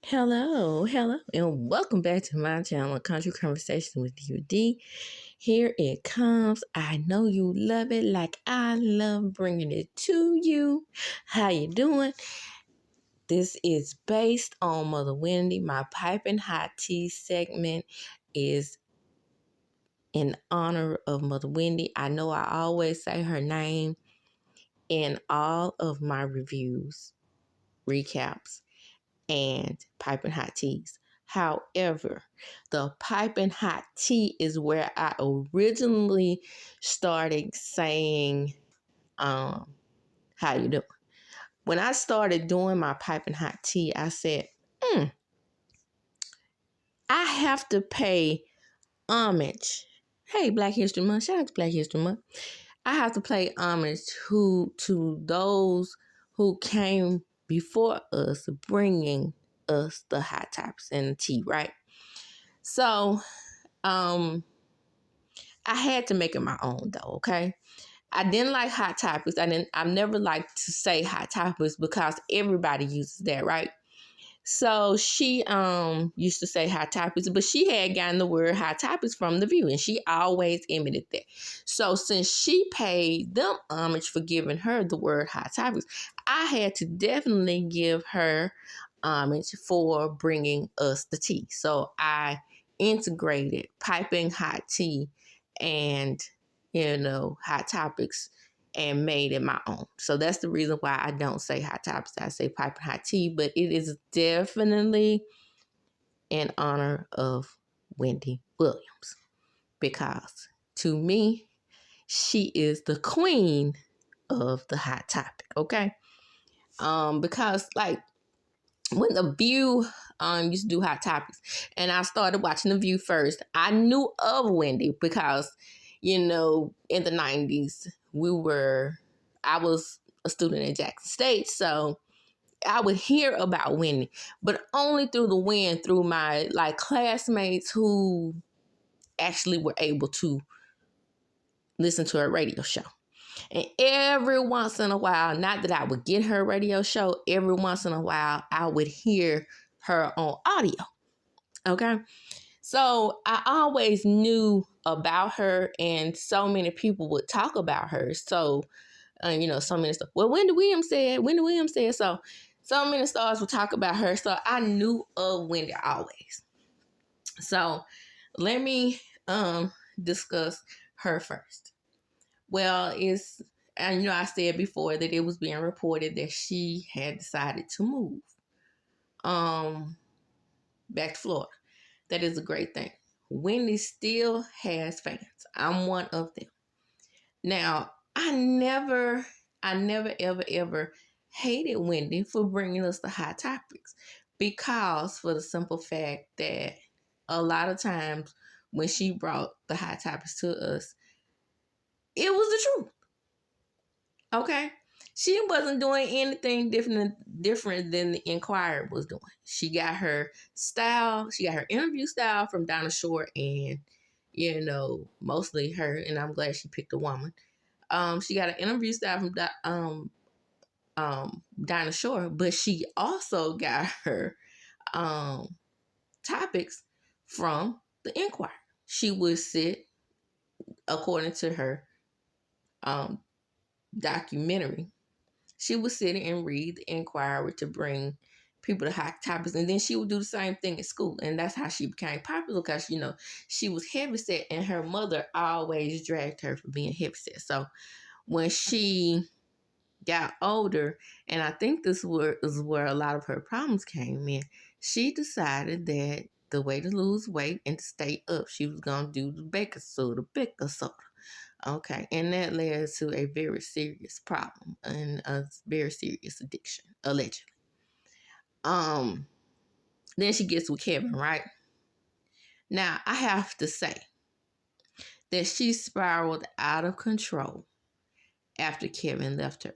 Hello, and welcome back to my channel, Country Conversation with you, D. Here it comes. I know you love it like I love bringing it to you. How you doing? This is based on Mother Wendy. My piping hot tea segment is in honor of Mother Wendy. I know I always say her name in all of my reviews, recaps, and piping hot teas. However, the piping hot tea is where I originally started saying, how you doing? When I started doing my piping hot tea, I said, I have to pay homage. Hey, Black History Month. Shout out to Black History Month. I have to pay homage to those who came before us, bringing us the hot topics and the tea, right? So, I had to make it my own though, okay? I didn't like hot topics. I've never liked to say hot topics because everybody uses that, right? So she used to say hot topics, but she had gotten the word hot topics from The View, and she always admitted that. So since she paid them homage for giving her the word hot topics, I had to definitely give her homage for bringing us the tea. So I integrated piping hot tea and hot topics and made it my own. So that's the reason why I don't say hot topics. I say piping hot tea, but it is definitely in honor of Wendy Williams because to me, she is the queen of the hot topic. Okay, because like when The View used to do hot topics, and I started watching The View first, I knew of Wendy because in the 90s I was a student at Jackson State, so I would hear about Wendy, but only through the wind, through my classmates who actually were able to listen to her radio show. And every once in a while, not that I would get her radio show, every once in a while I would hear her on audio. Okay. So I always knew about her, and so many people would talk about her. So, so many stuff. Well, Wendy Williams said, so many stars would talk about her. So I knew of Wendy always. So let me discuss her first. Well, I said before that it was being reported that she had decided to move back to Florida. That is a great thing. Wendy still has fans. I'm one of them. Now, I never ever hated Wendy for bringing us the hot topics because for the simple fact that a lot of times when she brought the hot topics to us, it was the truth. Okay? She wasn't doing anything different than the Inquirer was doing. She got her style, she got her interview style from Dinah Shore and, mostly her, and I'm glad she picked a woman. She got an interview style from Dinah Shore, but she also got her topics from the Inquirer. She would sit, according to her documentary, she would sit and read the Inquirer to bring people to hot topics, and then she would do the same thing at school, and that's how she became popular because she was heavyset, and her mother always dragged her for being heavyset. So when she got older, and I think this is where a lot of her problems came in, she decided that the way to lose weight and to stay up, she was going to do the baking soda. Okay, and that led to a very serious problem and a very serious addiction, allegedly. Then she gets with Kevin, right? Now, I have to say that she spiraled out of control after Kevin left her.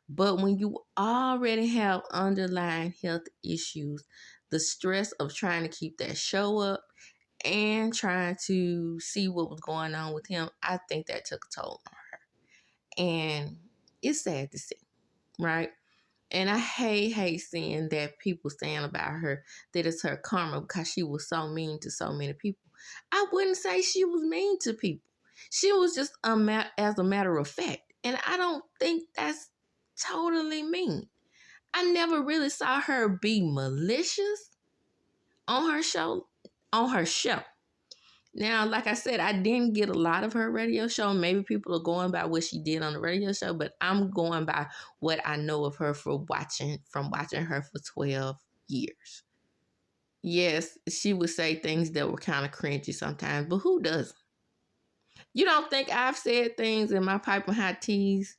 But when you already have underlying health issues, the stress of trying to keep that show up and trying to see what was going on with him, I think that took a toll on her. And it's sad to see, right? And I hate seeing that people saying about her that it's her karma because she was so mean to so many people. I wouldn't say she was mean to people. She was just as a matter of fact. And I don't think that's totally mean. I never really saw her be malicious on her show. Now, like I said, I didn't get a lot of her radio show. Maybe people are going by what she did on the radio show, but I'm going by what I know of her from watching her for 12 years. Yes, she would say things that were kind of cringy sometimes, but who doesn't? You don't think I've said things in my pipe and hot teas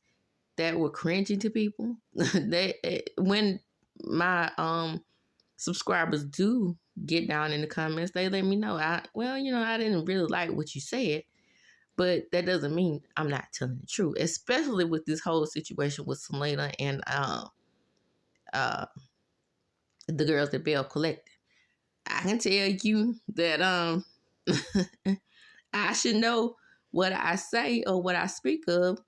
that were cringy to people? When my subscribers do get down in the comments, they let me know. I didn't really like what you said, but that doesn't mean I'm not telling the truth. Especially with this whole situation with Selena and the girls at Bell Collective. I can tell you that I should know what I say or what I speak of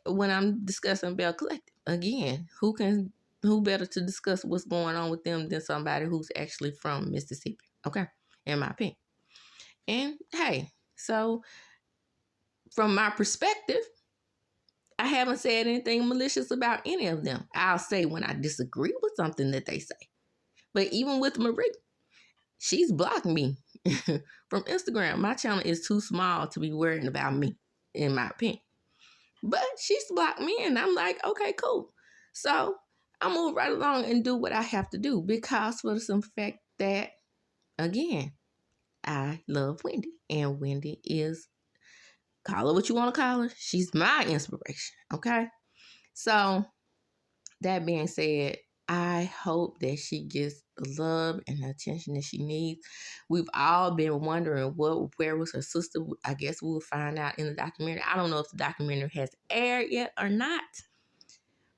when I'm discussing Bell Collective. Again, who better to discuss what's going on with them than somebody who's actually from Mississippi? Okay, in my opinion. And hey, so from my perspective, I haven't said anything malicious about any of them. I'll say when I disagree with something that they say. But even with Marie, she's blocked me from Instagram. My channel is too small to be worrying about me, in my opinion. But she's blocked me, and I'm like, okay, cool. So I move right along and do what I have to do because for the simple fact that, again, I love Wendy. And Wendy is, call her what you want to call her, she's my inspiration, okay? So that being said, I hope that she gets the love and the attention that she needs. We've all been wondering where was her sister. I guess we'll find out in the documentary. I don't know if the documentary has aired yet or not.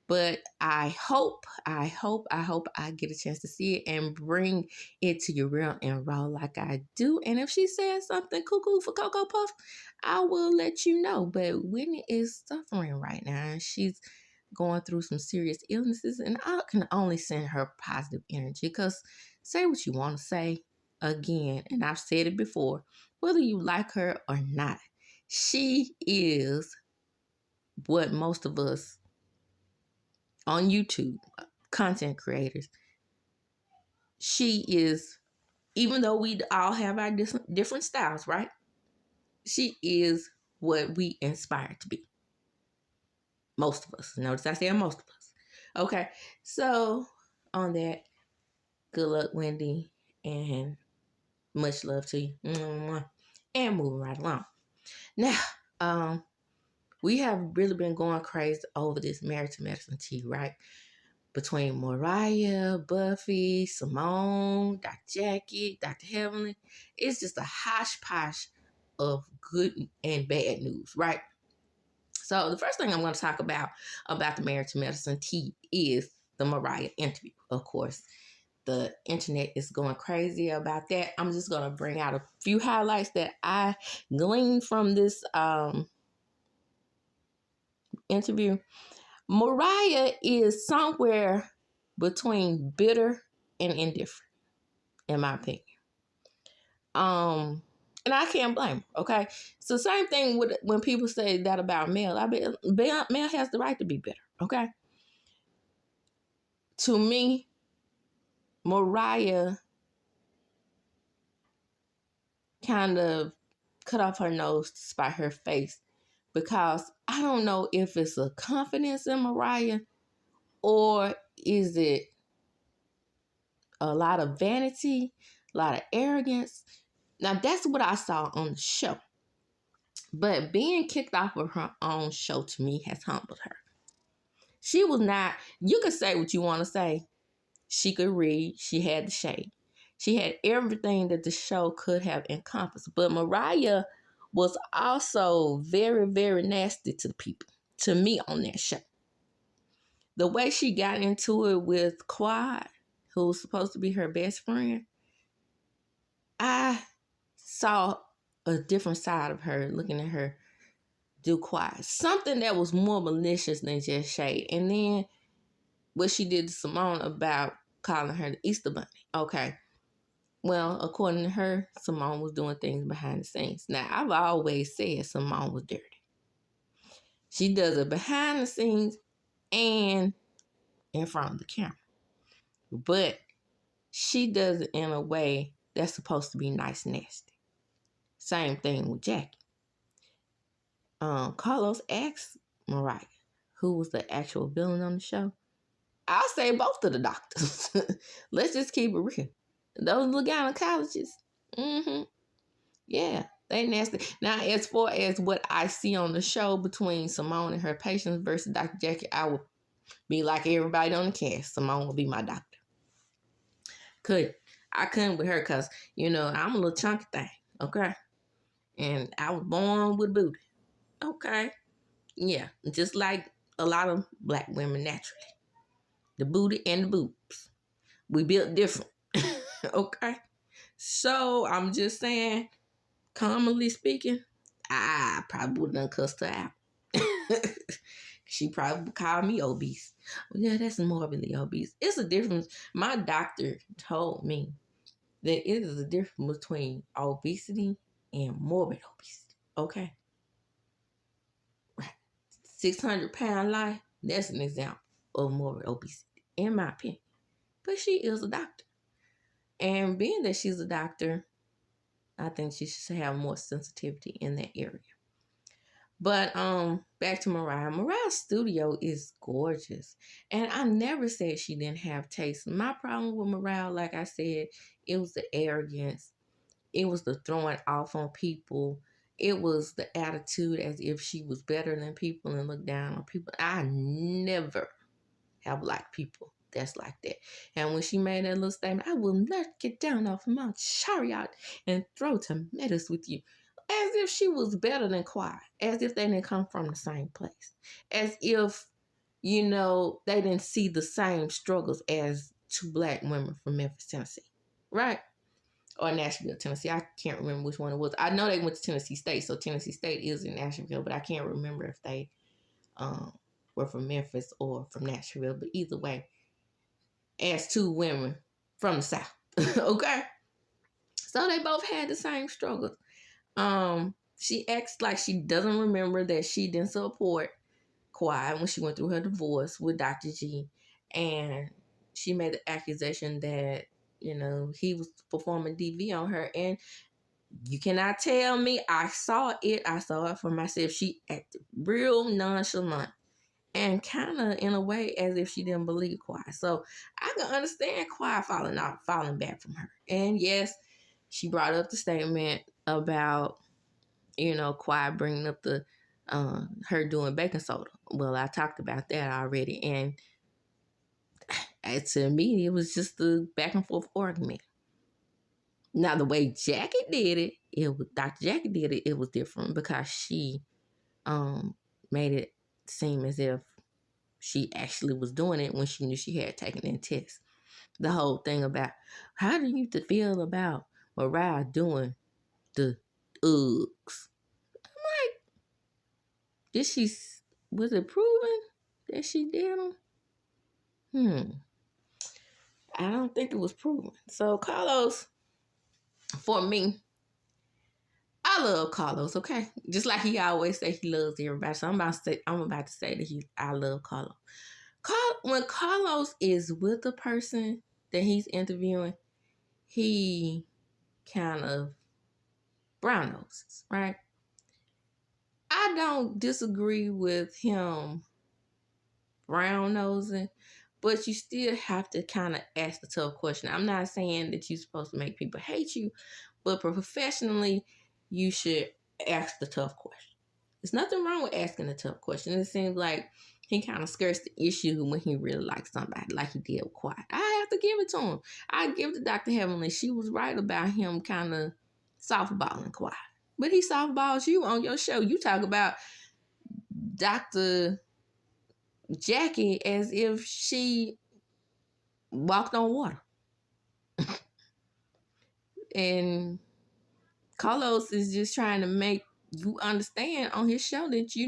But I hope I get a chance to see it and bring it to you real and raw like I do. And if she says something cuckoo for Cocoa Puff, I will let you know. But Whitney is suffering right now, and she's going through some serious illnesses, and I can only send her positive energy because say what you want to say again, and I've said it before, whether you like her or not, she is what most of us on YouTube, content creators, she is, even though we all have our different styles, right? She is what we inspire to be. Most of us. Notice I said most of us. Okay, so on that, good luck, Wendy, and much love to you. And moving right along. Now, we have really been going crazy over this Married to Medicine tea, right? Between Mariah, Buffy, Simone, Dr. Jackie, Dr. Heavenly. It's just a hodgepodge of good and bad news, right? So the first thing I'm going to talk about the Married to Medicine tea is the Mariah interview. Of course, the internet is going crazy about that. I'm just going to bring out a few highlights that I gleaned from this interview. Mariah is somewhere between bitter and indifferent, in my opinion. And I can't blame her, okay? So same thing with when people say that about Mel. Mel has the right to be bitter, okay? To me, Mariah kind of cut off her nose to spite her face because I don't know if it's a confidence in Mariah or is it a lot of vanity, a lot of arrogance. Now, that's what I saw on the show. But being kicked off of her own show, to me, has humbled her. She was not, you could say what you want to say. She could read. She had the shade. She had everything that the show could have encompassed. But Mariah was also very, very nasty to people, to me on that show. The way she got into it with Quad, who was supposed to be her best friend, I saw a different side of her, looking at her do Quad. Something that was more malicious than just shade. And then what she did to Simone about calling her the Easter Bunny. Okay. Well, according to her, Simone was doing things behind the scenes. Now, I've always said Simone was dirty. She does it behind the scenes and in front of the camera. But she does it in a way that's supposed to be nice and nasty. Same thing with Jackie. Carlos asked Mariah, who was the actual villain on the show. I'll say both of the doctors. Let's just keep it real. Those little gynecologists. Yeah, they nasty. Now, as far as what I see on the show between Simone and her patients versus Dr. Jackie, I would be like everybody on the cast. Simone will be my doctor. I couldn't with her because, I'm a little chunky thing, okay? And I was born with booty, okay? Yeah, just like a lot of black women naturally. The booty and the boobs. We built different, okay? So, I'm just saying, commonly speaking, I probably would have cussed her out. She probably called me obese. Well, yeah, that's morbidly obese. It's a difference. My doctor told me that it is a difference between obesity and morbid obesity. Okay? Right. 600-pound life, that's an example of morbid obesity, in my opinion. But she is a doctor. And being that she's a doctor, I think she should have more sensitivity in that area. But back to Mariah. Mariah's studio is gorgeous. And I never said she didn't have taste. My problem with Mariah, like I said, it was the arrogance. It was the throwing off on people. It was the attitude as if she was better than people and looked down on people. I never have liked people that's like that. And when she made that little statement, I will not get down off my chariot and throw tomatoes with you. As if she was better than Quiet. As if they didn't come from the same place. As if, they didn't see the same struggles as two black women from Memphis, Tennessee. Right? Or Nashville, Tennessee. I can't remember which one it was. I know they went to Tennessee State, so Tennessee State is in Nashville, but I can't remember if they were from Memphis or from Nashville. But either way, as two women from the South. Okay? So they both had the same struggles. She acts like she doesn't remember that she didn't support Quiet when she went through her divorce with Dr. G. And she made the accusation that, he was performing DV on her. And you cannot tell me. I saw it for myself. She acted real nonchalant and kind of in a way as if she didn't believe Quiet. So I can understand Quiet falling back from her. And yes, she brought up the statement about, Quiet bringing up the her doing baking soda. Well, I talked about that already. And to me, it was just the back and forth argument. Now, the way Jackie did it, Dr. Jackie did it, it was different because she made it seem as if she actually was doing it when she knew she had taken in tests. The whole thing about, how do you feel about Mariah doing the Uggs? I'm like, was it proven that she did them? I don't think it was proven. So Carlos, for me, I love Carlos, okay? Just like he always say he loves everybody. So I'm about to say that I love Carlos. When Carlos is with the person that he's interviewing, he kind of brown noses, right? I don't disagree with him brown nosing, but you still have to kind of ask the tough question. I'm not saying that you're supposed to make people hate you, but professionally, you should ask the tough question. There's nothing wrong with asking a tough question. It seems like he kind of skirts the issue when he really likes somebody, like he did with Quiet. I have to give it to him. I give it to Dr. Heavenly. She was right about him kind of softballing Quiet. But he softballs you on your show. You talk about Dr. Jackie as if she walked on water. And Carlos is just trying to make you understand on his show that you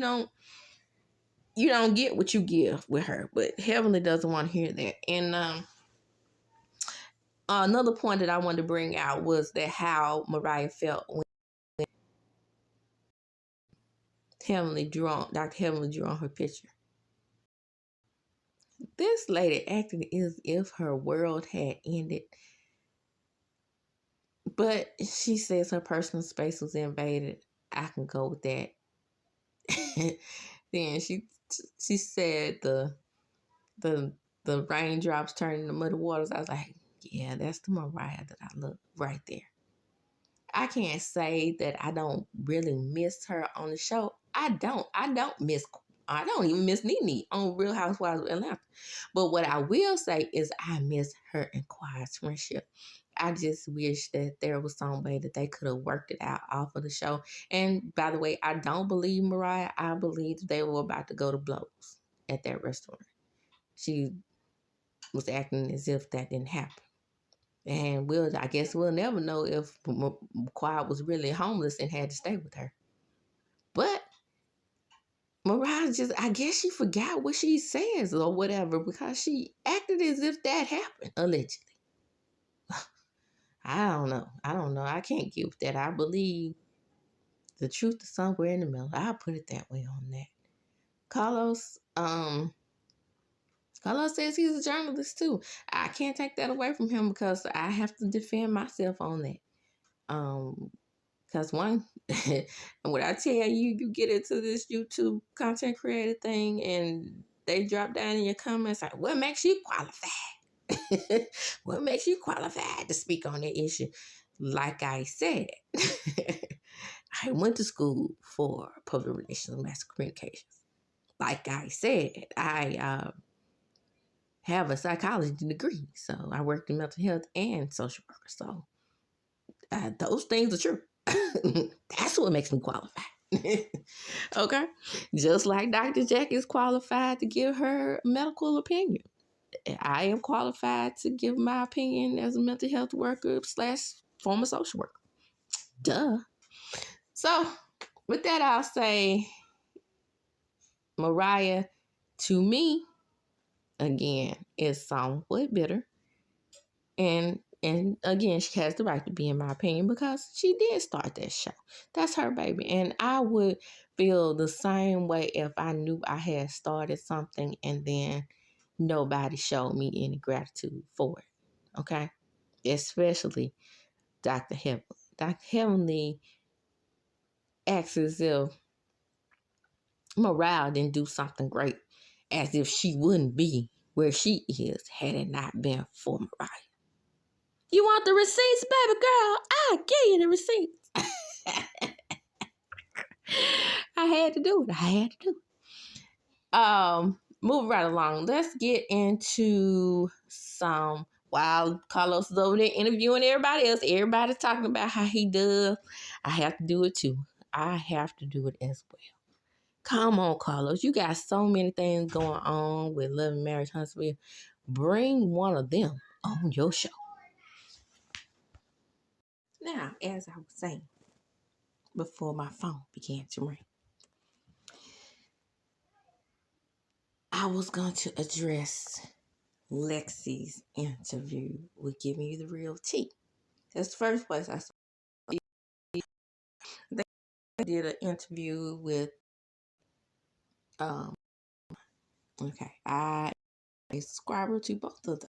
you don't get what you give with her. But Heavenly doesn't want to hear that. And another point that I wanted to bring out was that how Mariah felt when Dr. Heavenly drew on her picture. This lady acted as if her world had ended. But she says her personal space was invaded. I can go with that. Then she said the raindrops turned into muddy waters. I was like, yeah, that's the Mariah that I love right there. I can't say that I don't really miss her on the show. I don't even miss Nene on Real Housewives of Atlanta. But what I will say is I miss her and Quiet's friendship. I just wish that there was some way that they could have worked it out off of the show. And by the way, I don't believe Mariah. I believe they were about to go to blows at that restaurant. She was acting as if that didn't happen. And I guess we'll never know if Quiet was really homeless and had to stay with her. But Mariah I guess she forgot what she says or whatever because she acted as if that happened, allegedly. I don't know. I can't give that. I believe the truth is somewhere in the middle. I'll put it that way on that. Carlos says he's a journalist too. I can't take that away from him because I have to defend myself on that. Because one, when I tell you, you get into this YouTube content creator thing and they drop down in your comments like, what makes you qualified? What makes you qualified to speak on that issue? Like I said, I went to school for public relations and mass communications. Like I said, I have a psychology degree, so I worked in mental health and social work. So those things are true. That's what makes me qualified. Okay? Just like Dr. Jack is qualified to give her medical opinion. I am qualified to give my opinion as a mental health worker / former social worker. Duh. So, with that, I'll say Mariah, to me, again, is somewhat bitter. And again, she has the right to be, in my opinion, because she did start that show. That's her baby. And I would feel the same way if I knew I had started something and then nobody showed me any gratitude for it. Okay? Especially Dr. Heavenly. Dr. Heavenly acts as if Mariah didn't do something great, as if she wouldn't be where she is had it not been for Mariah. You want the receipts, baby girl? I'll give you the receipts. I had to do it. Move right along. Let's get into some. While Carlos is over there interviewing everybody else, everybody's talking about how he does. I have to do it too. I have to do it as well. Come on, Carlos. You got so many things going on with Love and Marriage Huntsville. Bring one of them on your show. Now, as I was saying before my phone began to ring, I was going to address Lexi's interview with Giving You the Real Tea. That's the first place I saw. They did an interview with, okay, I am a subscriber to both of those.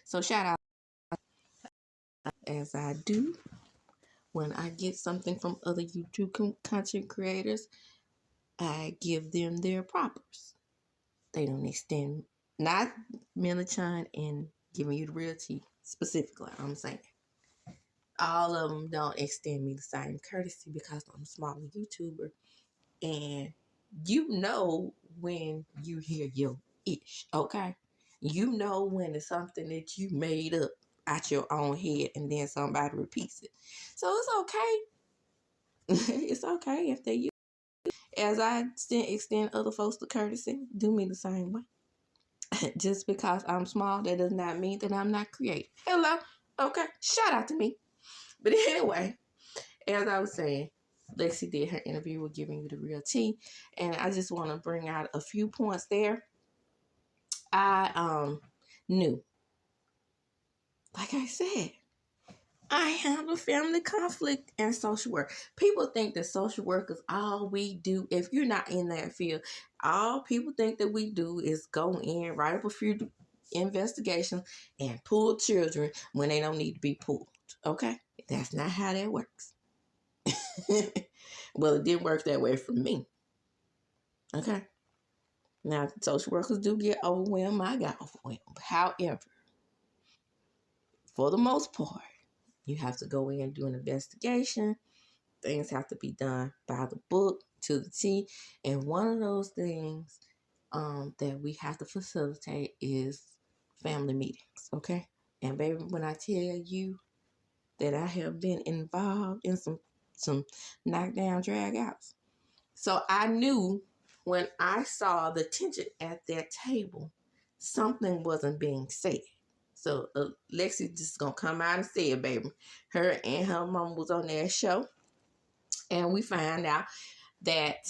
So shout out, as I do when I get something from other YouTube content creators, I give them their propers. They don't extend, not Melichan and Giving You the Real Tea specifically, I'm saying. All of them don't extend me the same courtesy because I'm a smaller YouTuber. And you know when you hear your ish, okay? You know when it's something that you made up out your own head and then somebody repeats it. So it's okay. It's okay if they use it. As I extend other folks the courtesy, do me the same way. Just because I'm small, that does not mean that I'm not creative. Hello? Okay? Shout out to me. But anyway, as I was saying, Lexi did her interview with Giving You the Real Tea, and I just want to bring out a few points there. I knew, like I said, I handle family conflict and social work. People think that social work is all we do. If you're not in that field, all people think that we do is go in, write up a few investigations, and pull children when they don't need to be pulled. Okay? That's not how that works. Well, it didn't work that way for me. Okay? Now, social workers do get overwhelmed. I got overwhelmed. However, for the most part, you have to go in and do an investigation. Things have to be done by the book to the T. And one of those things that we have to facilitate is family meetings, okay? And baby, when I tell you that I have been involved in some knockdown drag outs. So I knew when I saw the tension at that table, something wasn't being said. So Lexi just gonna come out and say it, baby. Her and her mom was on their show, and we find out that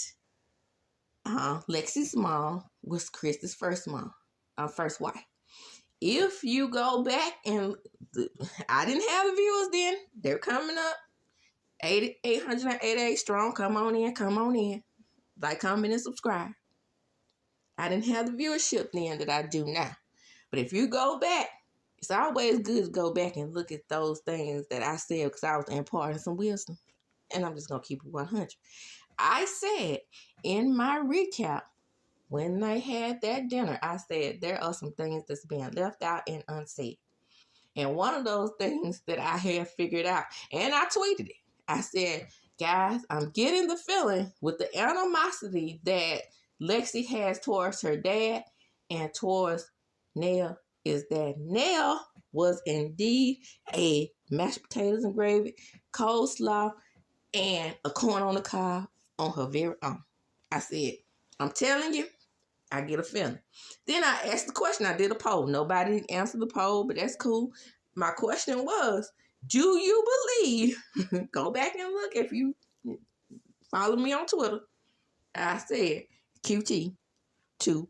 Lexi's mom was Chris's first wife. If you go back and I didn't have the viewers then, they're coming up 888 strong. Come on in. Like, comment, and subscribe. I didn't have the viewership then that I do now. But if you go back, it's always good to go back and look at those things that I said because I was imparting some wisdom. And I'm just going to keep it 100. I said in my recap, when they had that dinner, I said there are some things that's being left out and unsaid. And one of those things that I had figured out, and I tweeted it, I said, guys, I'm getting the feeling with the animosity that Lexi has towards her dad and towards Nell is that Nell was indeed a mashed potatoes and gravy, coleslaw, and a corn on the cob on her very own. I said, I'm telling you, I get a feeling. Then I asked the question. I did a poll. Nobody answered the poll, but that's cool. My question was, do you believe, go back and look if you follow me on Twitter, I said QT2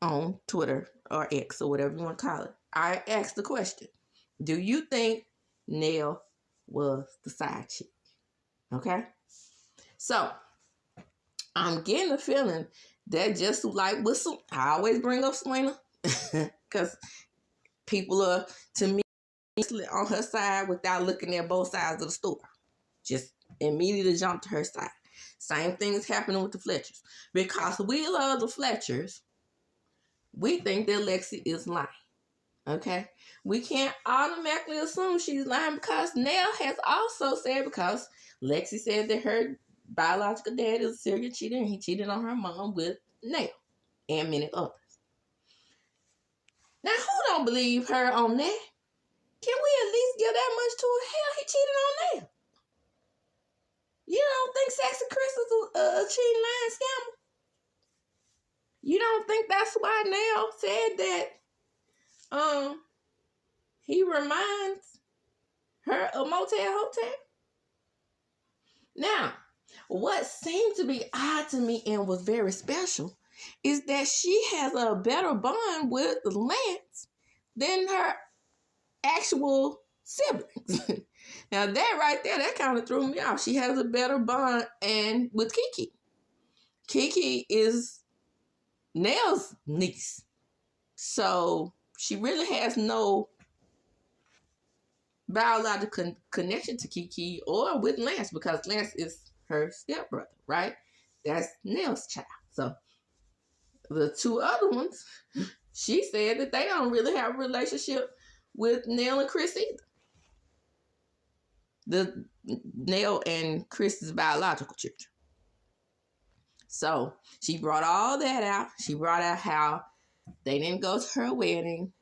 on Twitter or X or whatever you want to call it. I asked the question, do you think Nell was the side chick? Okay? So, I'm getting the feeling that just like whistle, I always bring up Selena because people are, to me, on her side without looking at both sides of the story. Just immediately jump to her side. Same thing is happening with the Fletchers. Because we love the Fletchers, we think that Lexi is lying. Okay? We can't automatically assume she's lying because Nell has also said, because Lexi said that her biological dad is a serial cheater and he cheated on her mom with Nell and many others. Now, who don't believe her on that? Can we at least give that much to her? Hell, he cheated on Nell. You don't think Sexy Chris is a cheating, lying scammer? You don't think that's why Nell said that he reminds her of Motel Hotel? Now, what seemed to be odd to me and was very special is that she has a better bond with Lance than her actual siblings. Now that right there, that kind of threw me off. She has a better bond and with Kiki. Kiki is Nell's niece. So she really has no biological connection to Kiki or with Lance because Lance is her stepbrother, right? That's Nell's child. So the two other ones, she said that they don't really have a relationship with Nell and Chris either. The Nell and Chris's biological children. So she brought all that out. She brought out how they didn't go to her wedding.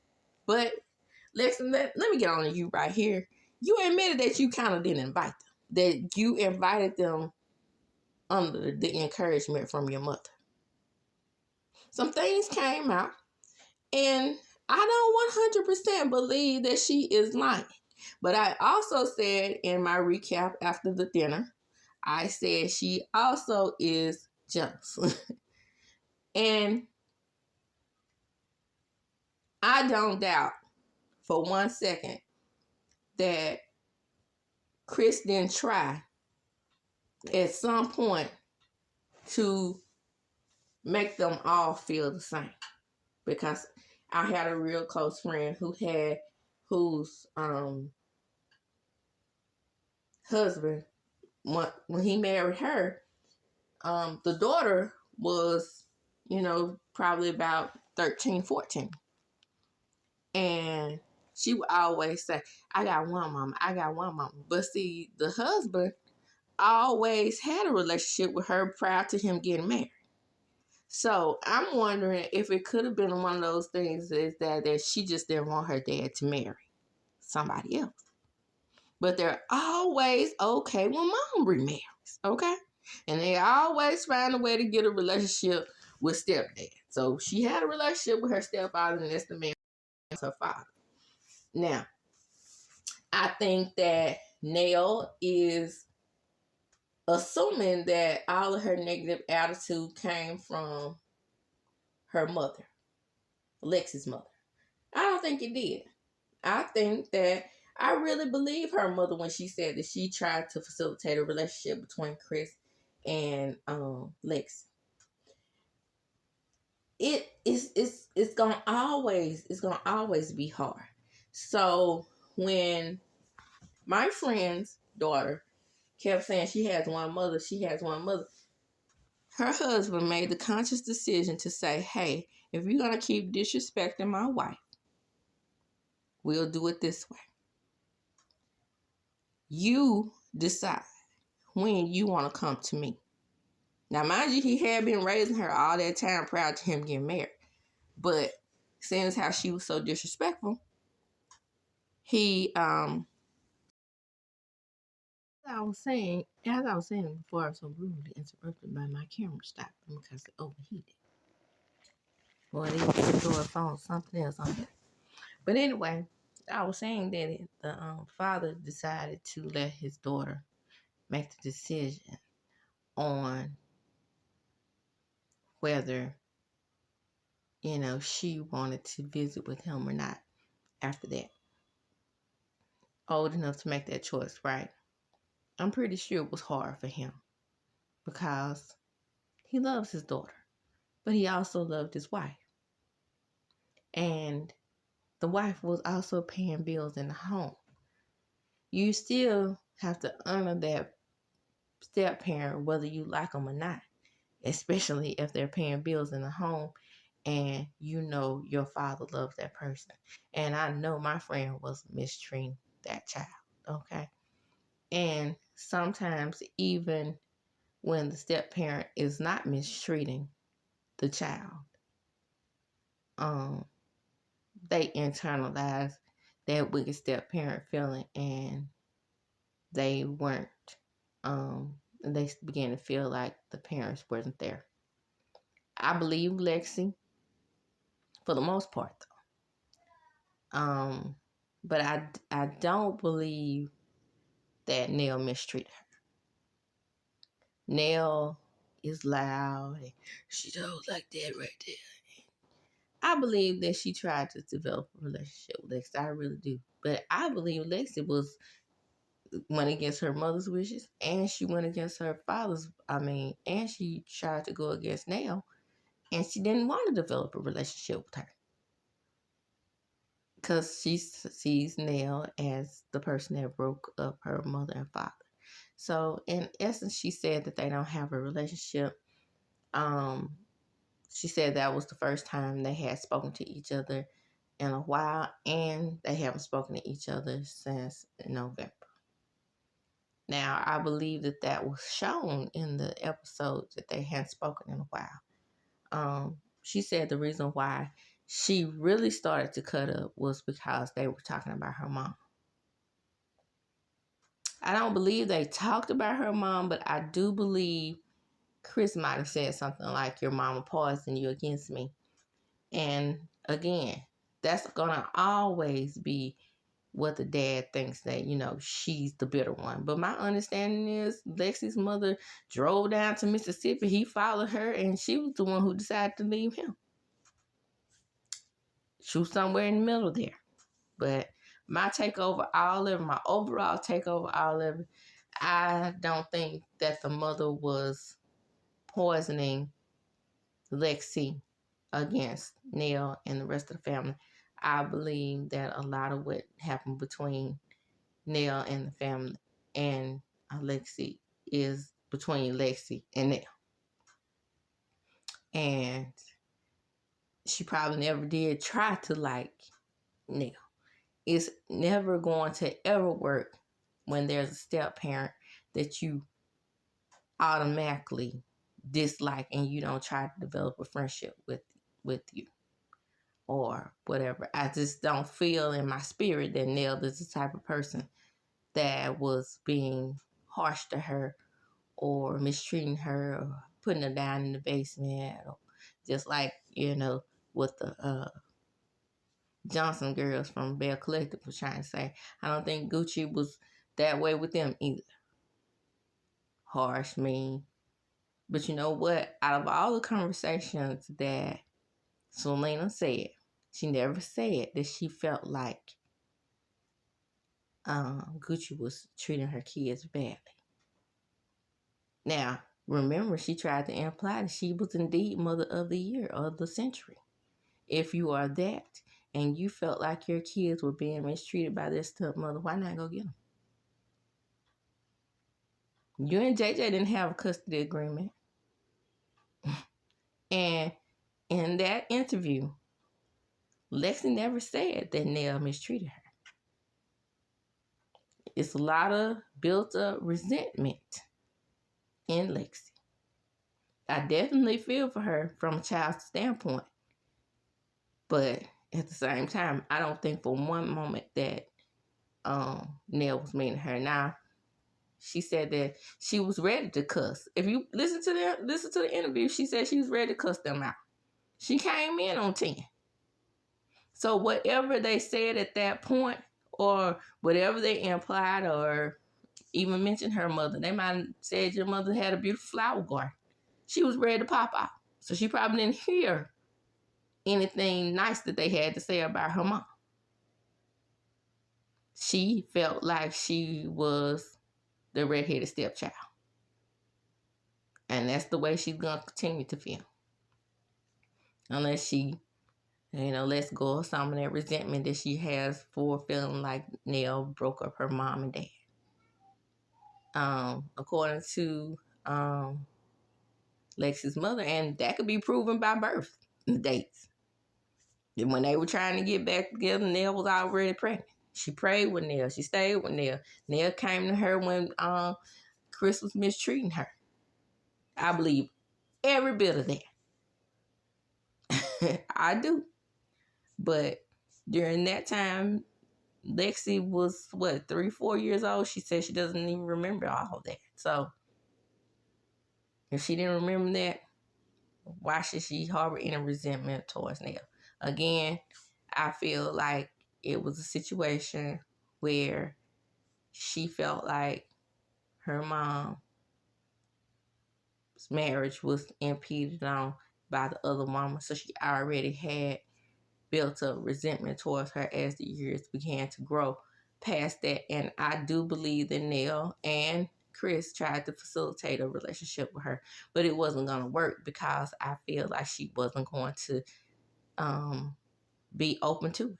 But listen, let me get on to you right here. You admitted that you kind of didn't invite them. That you invited them under the encouragement from your mother. Some things came out. And I don't 100% believe that she is lying. But I also said in my recap after the dinner, I said she also is jealous. And I don't doubt for 1 second that Chris didn't try at some point to make them all feel the same. Because I had a real close friend whose husband, when he married her, the daughter was, probably about 13, 14. And she would always say, I got one mama, I got one mama. But see, the husband always had a relationship with her prior to him getting married. So I'm wondering if it could have been one of those things is that she just didn't want her dad to marry somebody else. But they're always okay when mom remarries, okay? And they always find a way to get a relationship with stepdad. So she had a relationship with her stepfather, and that's the man was her father. Now, I think that Nell is assuming that all of her negative attitude came from her mother, Lexi's mother. I don't think it did. I think that I really believe her mother when she said that she tried to facilitate a relationship between Chris and Lexi. It's gonna always be hard. So when my friend's daughter kept saying she has one mother, her husband made the conscious decision to say, hey, if you're gonna keep disrespecting my wife, we'll do it this way. You decide when you want to come to me. Now, mind you, he had been raising her all that time prior to him getting married. But seeing as how she was so disrespectful, he, as I was saying before, I was so rudely interrupted by my camera stopping because it overheated. Boy, they throw a phone, something else on here. But anyway, I was saying that the father decided to let his daughter make the decision on whether, she wanted to visit with him or not after that. Old enough to make that choice, right? I'm pretty sure it was hard for him because he loves his daughter, but he also loved his wife. And the wife was also paying bills in the home. You still have to honor that step parent whether you like them or not, especially if they're paying bills in the home and your father loves that person. And I know my friend was mistreating that child, okay? And sometimes even when the step parent is not mistreating the child, they internalize that wicked step parent feeling, and they weren't, they began to feel like the parents weren't there. I believe Lexi for the most part, though. But I don't believe that Nell mistreated her. Nell is loud, and she don't like that right there. I believe that she tried to develop a relationship with Lexi. I really do. But I believe Lexi went against her mother's wishes, and she went against her father's, and she tried to go against Nell, and she didn't want to develop a relationship with her. Because she sees Nell as the person that broke up her mother and father. So, in essence, she said that they don't have a relationship. She said that was the first time they had spoken to each other in a while, and they haven't spoken to each other since November. Now, I believe that was shown in the episode that they hadn't spoken in a while. She said the reason why she really started to cut up was because they were talking about her mom. I don't believe they talked about her mom, but I do believe Chris might have said something like, your mama poisoned you against me. And again, that's going to always be what the dad thinks that, she's the bitter one. But my understanding is Lexi's mother drove down to Mississippi. He followed her, and she was the one who decided to leave him. She was somewhere in the middle there. But my overall take over all of it, I don't think that the mother was poisoning Lexi against Nell and the rest of the family. I believe that a lot of what happened between Nell and the family and Lexi is between Lexi and Nell. And she probably never did try to like Nell. It's never going to ever work when there's a step parent that you automatically dislike and you don't try to develop a friendship with you or whatever. I just don't feel in my spirit that Nell is the type of person that was being harsh to her or mistreating her or putting her down in the basement, or just like, what the Johnson girls from Bell Collective was trying to say. I don't think Gucci was that way with them either. Harsh, mean. But you know what? Out of all the conversations that Selena said, she never said that she felt like Gucci was treating her kids badly. Now, remember, she tried to imply that she was indeed Mother of the Year or the century. If you are that and you felt like your kids were being mistreated by their stepmother, why not go get them? You and JJ didn't have a custody agreement. And in that interview, Lexi never said that Nell mistreated her. It's a lot of built up resentment in Lexi. I definitely feel for her from a child's standpoint. But at the same time, I don't think for one moment that Nell was mean to her. Now, she said that she was ready to cuss. If you listen to the interview, she said she was ready to cuss them out. She came in on 10. So whatever they said at that point, or whatever they implied or even mentioned her mother, they might have said your mother had a beautiful flower garden. She was ready to pop out. So she probably didn't hear anything nice that they had to say about her mom. She felt like she was the redheaded stepchild. And that's the way she's going to continue to feel. Unless she, lets go of some of that resentment that she has for feeling like Nell broke up her mom and dad. According to Lexi's mother, and that could be proven by birth dates. And when they were trying to get back together, Nell was already pregnant. She prayed with Nell. She stayed with Nell. Nell came to her when Chris was mistreating her. I believe every bit of that. I do. But during that time, Lexi was, 3-4 years old? She said she doesn't even remember all of that. So, if she didn't remember that, why should she harbor any resentment towards Nell? Again, I feel like it was a situation where she felt like her mom's marriage was impeded on by the other woman. So she already had built up resentment towards her as the years began to grow past that. And I do believe that Nell and Chris tried to facilitate a relationship with her, but it wasn't going to work because I feel like she wasn't going to be open to it.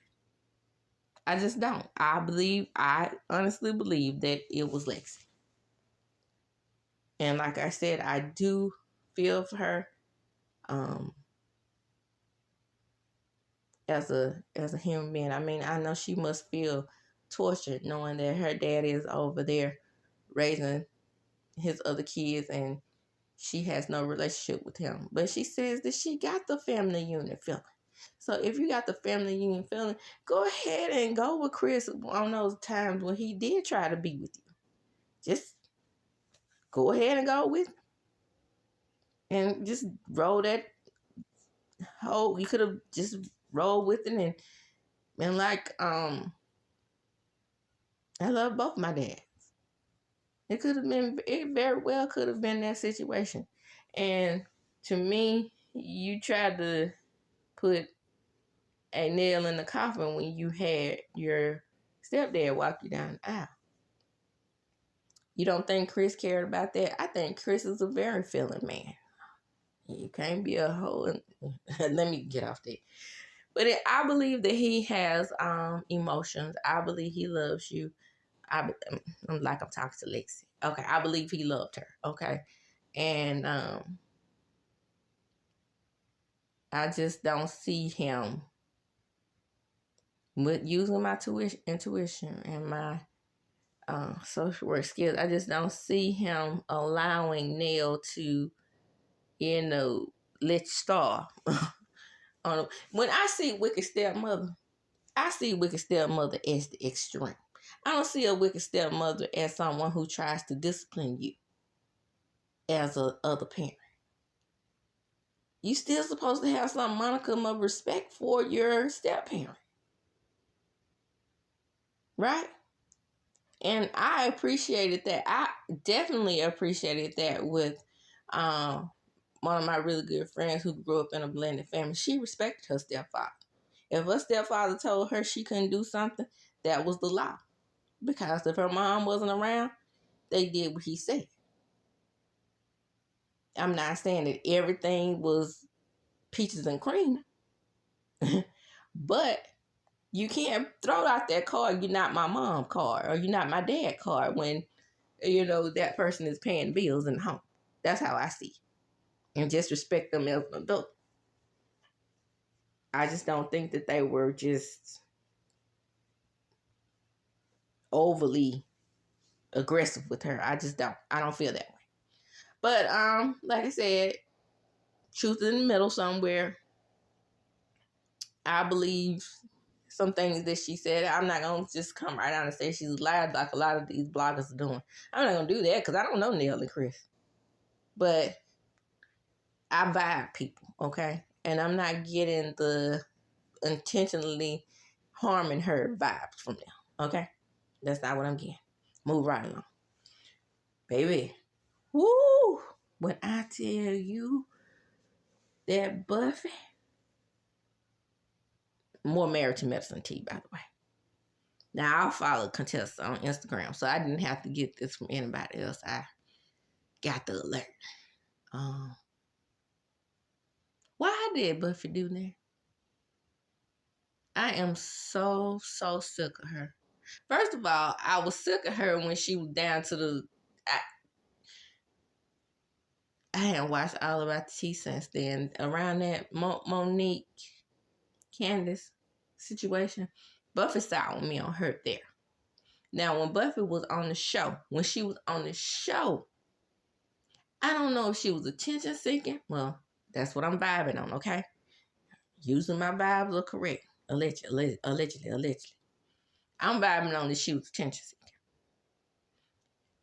I just don't. I honestly believe that it was Lexi. And like I said, I do feel for her as a human being. I mean, I know she must feel tortured knowing that her dad is over there raising his other kids and she has no relationship with him. But she says that she got the family unit feeling. So if you got the family unit feeling, go ahead and go with Chris on those times when he did try to be with you. Just go ahead and go with him. And just roll that whole, you could have just rolled with it and like I love both my dads. It could have been, it very well could have been that situation. And to me, you tried to put a nail in the coffin when you had your stepdad walk you down the aisle. You don't think Chris cared about that? I think Chris is a very feeling man. You can't be a hoe. Let me get off that. But I believe that he has emotions. I believe he loves you. I'm like I'm talking to Lexi. Okay, I believe he loved her. Okay, and I just don't see him with using my intuition and my social work skills. I just don't see him allowing Neil to, let star on him. When I see wicked stepmother, I see wicked stepmother as the extreme. I don't see a wicked stepmother as someone who tries to discipline you as a other parent. You still supposed to have some modicum of respect for your step parent, right? And I appreciated that. I definitely appreciated that with one of my really good friends who grew up in a blended family. She respected her stepfather. If her stepfather told her she couldn't do something, that was the law. Because if her mom wasn't around, they did what he said. I'm not saying that everything was peaches and cream, but you can't throw out that card, "You're not my mom" card, or "You're not my dad" card when, that person is paying bills in the home. That's how I see it. And just respect them as an adult. I just don't think that they were just overly aggressive with her. I don't feel that way. But like I said, truth in the middle somewhere. I believe some things that she said. I'm not going to just come right out and say she's lied like a lot of these bloggers are doing. I'm not going to do that because I don't know Neil and Chris. But I vibe people, okay? And I'm not getting the intentionally harming her vibes from them, okay? That's not what I'm getting. Move right along. Baby, woo! When I tell you that Buffy, more Married to Medicine tea, by the way. Now, I'll follow Contessa on Instagram, so I didn't have to get this from anybody else. I got the alert. Why did Buffy do that? I am so sick of her. First of all, I was sick of her when she was down to the... I hadn't watched All About the Tea since then. Around that Monique, Candace situation, Buffy side with me on her there. Now, when Buffy was on the show, I don't know if she was attention seeking. Well, that's what I'm vibing on, okay? Using my vibes are correct. Allegedly. I'm vibing on that she was attention seeking.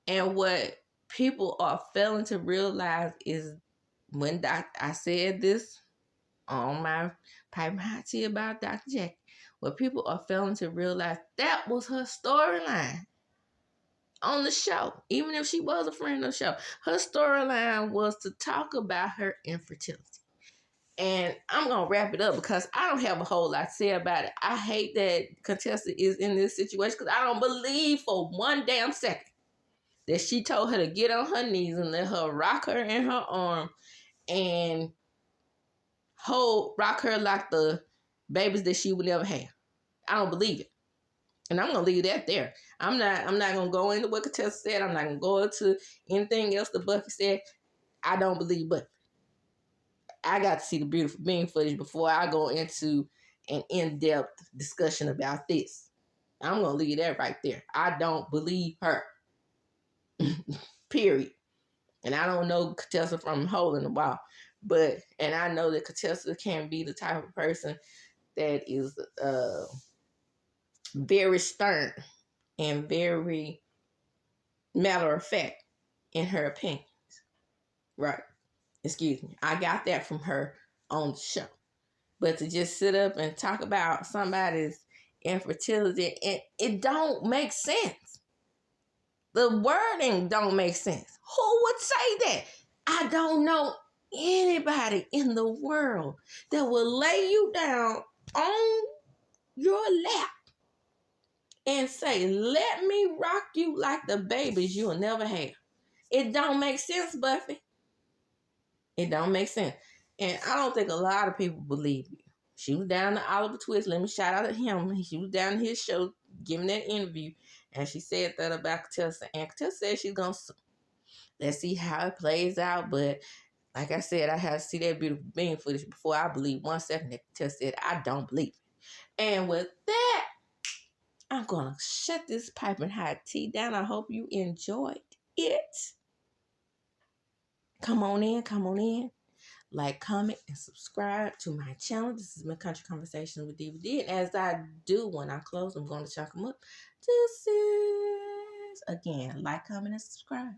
And what people are failing to realize is when I said this on my Pipe Hot Tea about Dr. Jackie, what people are failing to realize, that was her storyline on the show. Even if she was a friend of the show, her storyline was to talk about her infertility. And I'm going to wrap it up because I don't have a whole lot to say about it. I hate that Contessa is in this situation because I don't believe for one damn second that she told her to get on her knees and let her rock her in her arm and rock her like the babies that she would never have. I don't believe it. And I'm going to leave that there. I'm not going to go into what Contessa said. I'm not going to go into anything else that Buffy said. I don't believe Buffy. I got to see the beautiful being footage before I go into an in-depth discussion about this. I'm going to leave that right there. I don't believe her. Period. And I don't know Contessa from a hole in the wall. And I know that Contessa can be the type of person that is very stern and very matter of fact in her opinions. Right. Excuse me. I got that from her on the show. But to just sit up and talk about somebody's infertility, and it don't make sense. The wording don't make sense. Who would say that? I don't know anybody in the world that will lay you down on your lap and say, let me rock you like the babies you'll never have. It don't make sense, Buffy. It don't make sense. And I don't think a lot of people believe you. She was down to Oliver Twist. Let me shout out to him. She was down to his show giving that interview. And she said that about Contessa. And Contessa said she's going to sue. Let's see how it plays out. But like I said, I have to see that beautiful being footage before I believe 1 second that Contessa said I don't believe it. And with that, I'm going to shut this piping hot tea down. I hope you enjoyed it. Come on in. Like, comment, and subscribe to my channel. This is my Country Conversations with DVD. And as I do when I close, I'm going to chalk them up. Deuces. Again, like, comment, and subscribe.